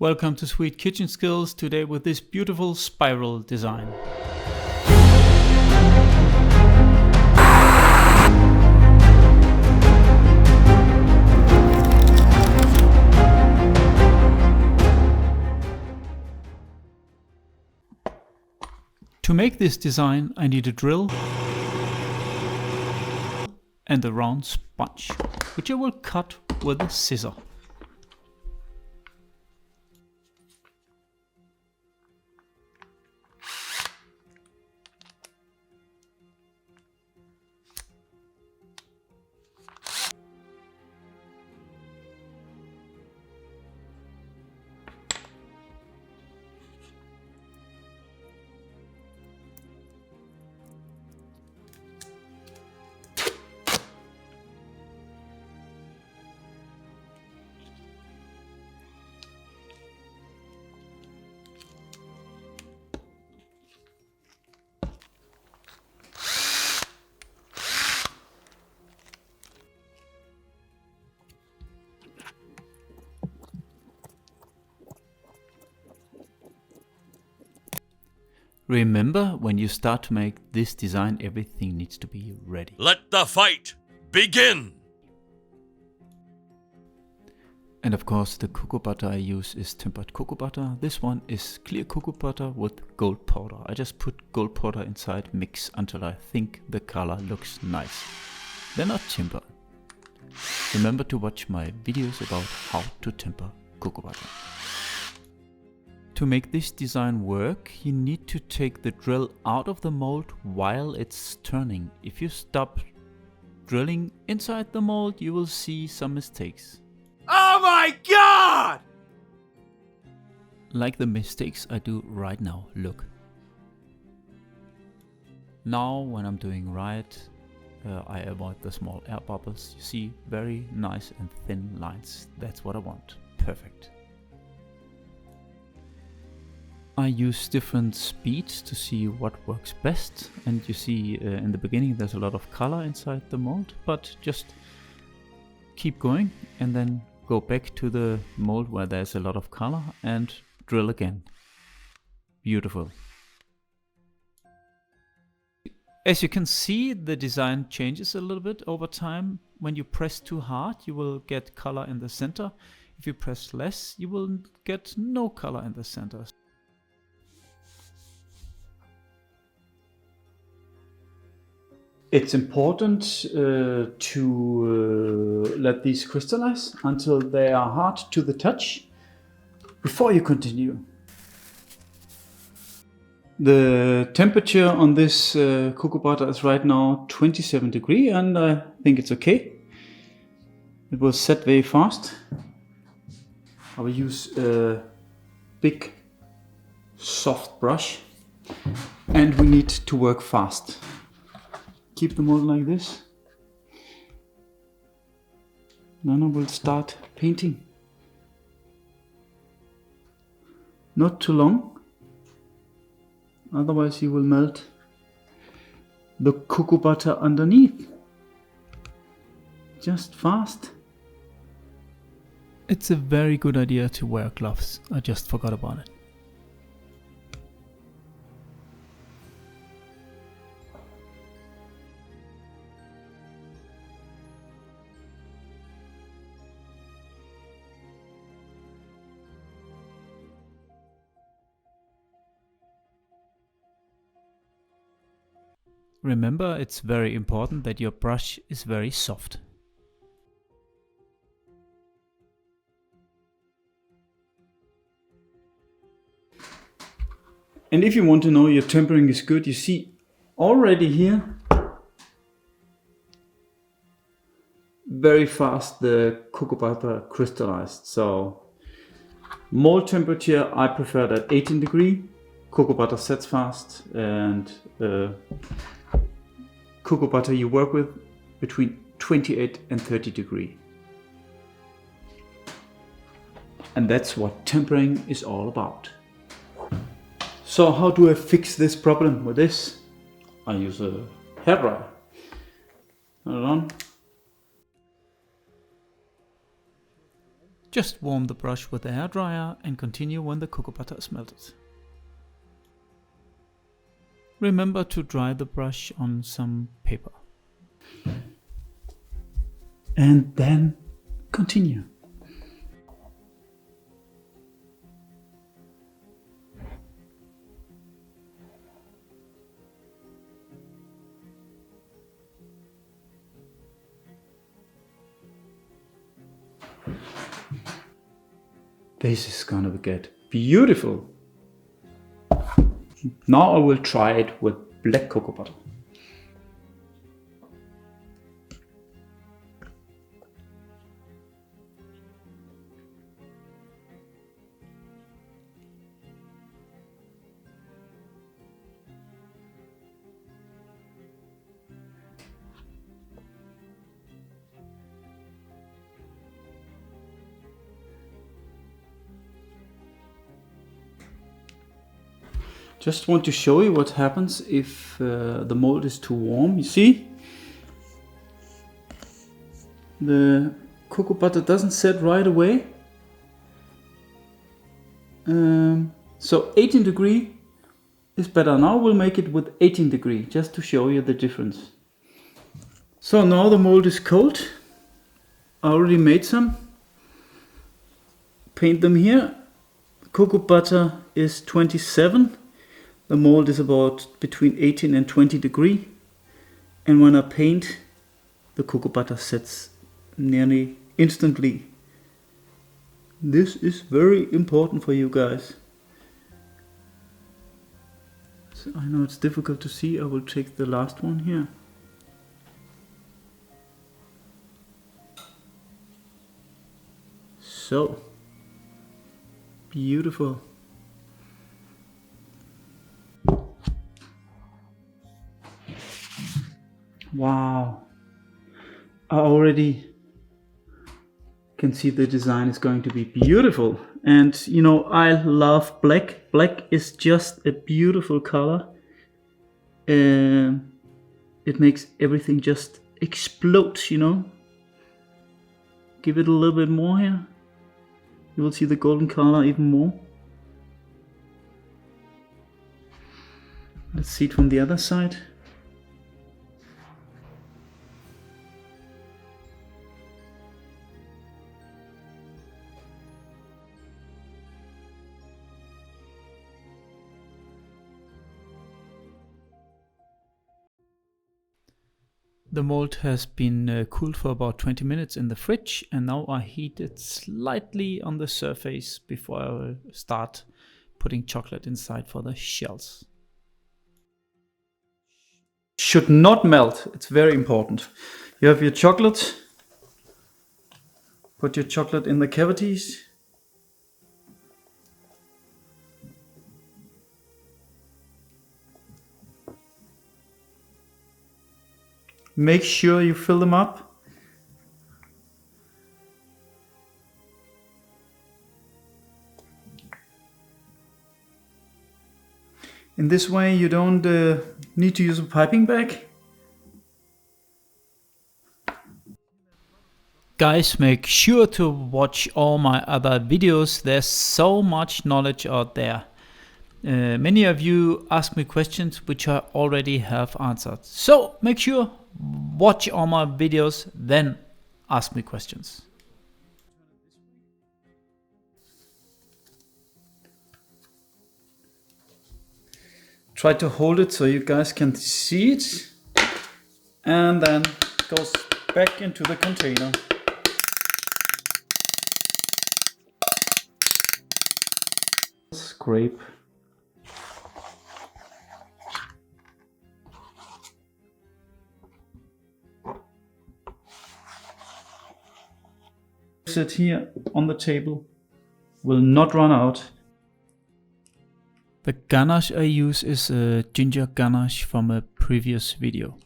Welcome to Sweet Kitchen Skills, today with this beautiful spiral design. To make this design I need a drill and a round sponge, which I will cut with a scissor. Remember, when you start to make this design, everything needs to be ready. Let the fight begin! And of course the cocoa butter I use is tempered cocoa butter. This one is clear cocoa butter with gold powder. I just put gold powder inside, mix until I think the color looks nice. They're not tempered. Remember to watch my videos about how to temper cocoa butter. To make this design work, you need to take the drill out of the mold while it's turning. If you stop drilling inside the mold, you will see some mistakes. Oh my god! Like the mistakes I do right now, look. Now when I'm doing right, I avoid the small air bubbles. You see, very nice and thin lines. That's what I want. Perfect. I use different speeds to see what works best, and you see in the beginning there's a lot of color inside the mold, but just keep going and then go back to the mold where there's a lot of color and drill again. Beautiful. As you can see, the design changes a little bit over time. When you press too hard, you will get color in the center. If you press less, you will get no color in the center. It's important to let these crystallize until they are hard to the touch before you continue. The temperature on this cocoa butter is right now 27 degrees and I think it's okay. It will set very fast. I will use a big soft brush and we need to work fast. Keep the mold like this. Then I will start painting. Not too long, otherwise you will melt the cocoa butter underneath. Just fast. It's a very good idea to wear gloves. I just forgot about it. Remember, it's very important that your brush is very soft. And if you want to know your tempering is good, you see already here very fast the cocoa butter crystallized. So mold temperature, I prefer at 18 degrees. Cocoa butter sets fast, and cocoa butter you work with between 28 and 30 degrees. And that's what tempering is all about. So how do I fix this problem with this? I use a hairdryer. Turn it on. Just warm the brush with the hairdryer and continue when the cocoa butter is melted. Remember to dry the brush on some paper. And then continue. This is gonna get beautiful. Now I will try it with black cocoa butter. Just want to show you what happens if the mold is too warm. You see? The cocoa butter doesn't set right away. So 18 degree is better. Now we'll make it with 18 degree just to show you the difference. So now the mold is cold. I already made some. Paint them here. Cocoa butter is 27. The mold is about between 18 and 20 degree. And when I paint, the cocoa butter sets nearly instantly. This is very important for you guys. So I know it's difficult to see. I will take the last one here. So beautiful. Wow, I already can see the design is going to be beautiful. And you know, I love black. Black is just a beautiful color. It makes everything just explode, you know. Give it a little bit more here. You will see the golden color even more. Let's see it from the other side. The mold has been cooled for about 20 minutes in the fridge, and now I heat it slightly on the surface before I will start putting chocolate inside for the shells. Should not melt, it's very important. You have your chocolate, put your chocolate in the cavities. Make sure you fill them up. In this way you don't need to use a piping bag. Guys, make sure to watch all my other videos. There's so much knowledge out there. Many of you ask me questions which I already have answered. So make sure watch all my videos, then ask me questions. Try to hold it so you guys can see it, and then it goes back into the container. Scrape. Sit here on the table, will not run out. The ganache I use is a ginger ganache from a previous video.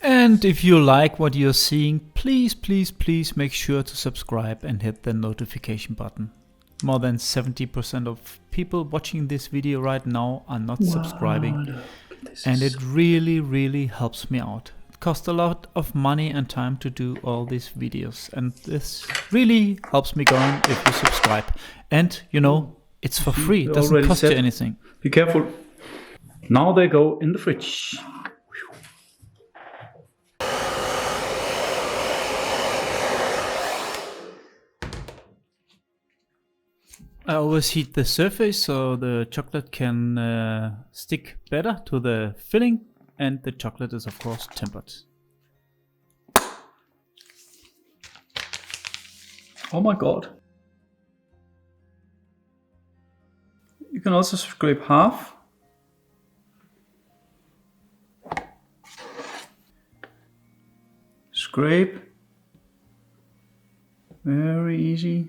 And if you like what you're seeing, please make sure to subscribe and hit the notification button. More than 70% of people watching this video right now are not subscribing. And it really helps me out. It costs a lot of money and time to do all these videos, and this really helps me going if you subscribe. And you know, it's for free, it doesn't cost you anything. Be careful. Now they go in the fridge. I always heat the surface so the chocolate can stick better to the filling, and the chocolate is of course tempered. Oh my god. You can also scrape half. Scrape. Very easy.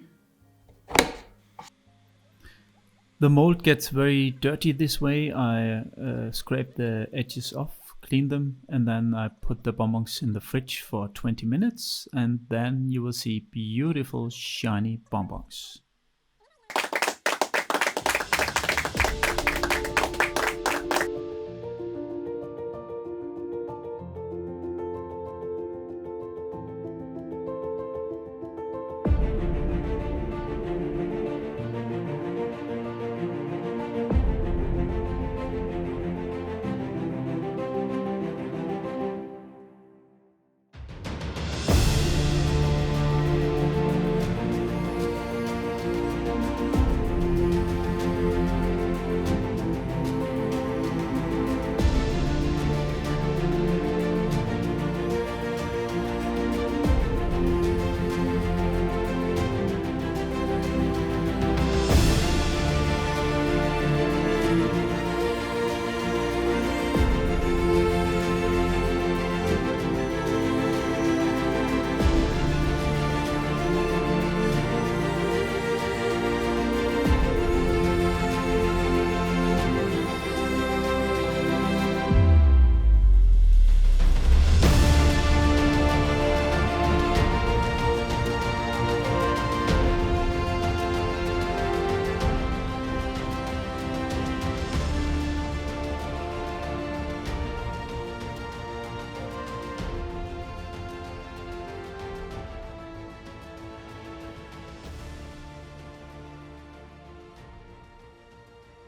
The mold gets very dirty this way. I scrape the edges off, clean them, and then I put the bonbons in the fridge for 20 minutes, and then you will see beautiful shiny bonbons.